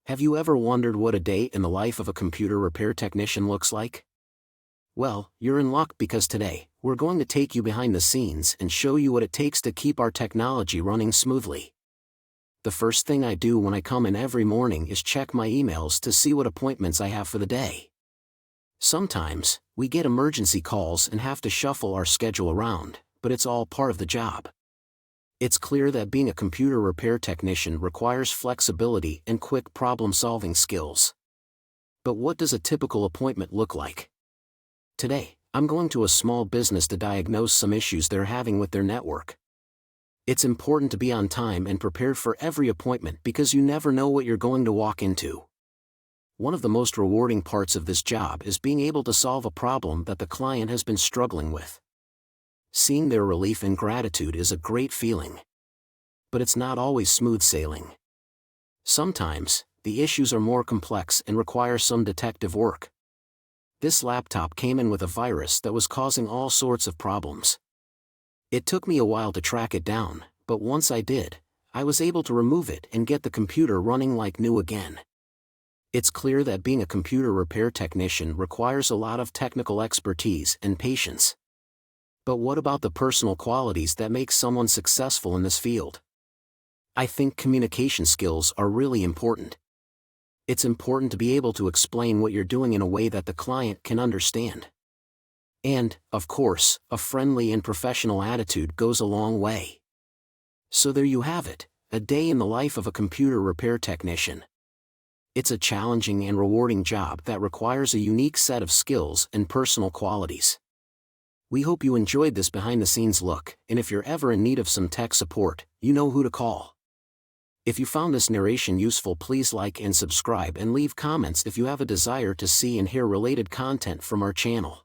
Have you ever wondered what a day in the life of a computer repair technician looks like? Well, you're in luck because today, we're going to take you behind the scenes and show you what it takes to keep our technology running smoothly. The first thing I do when I come in every morning is check my emails to see what appointments I have for the day. Sometimes, we get emergency calls and have to shuffle our schedule around, but it's all part of the job. It's clear that being a computer repair technician requires flexibility and quick problem-solving skills. But what does a typical appointment look like? Today, I'm going to a small business to diagnose some issues they're having with their network. It's important to be on time and prepared for every appointment because you never know what you're going to walk into. One of the most rewarding parts of this job is being able to solve a problem that the client has been struggling with. Seeing their relief and gratitude is a great feeling. But it's not always smooth sailing. Sometimes, the issues are more complex and require some detective work. This laptop came in with a virus that was causing all sorts of problems. It took me a while to track it down, but once I did, I was able to remove it and get the computer running like new again. It's clear that being a computer repair technician requires a lot of technical expertise and patience. But what about the personal qualities that make someone successful in this field? I think communication skills are really important. It's important to be able to explain what you're doing in a way that the client can understand. And, of course, a friendly and professional attitude goes a long way. So there you have it, a day in the life of a computer repair technician. It's a challenging and rewarding job that requires a unique set of skills and personal qualities. We hope you enjoyed this behind-the-scenes look, and if you're ever in need of some tech support, you know who to call. If you found this narration useful, please like and subscribe and leave comments if you have a desire to see and hear related content from our channel.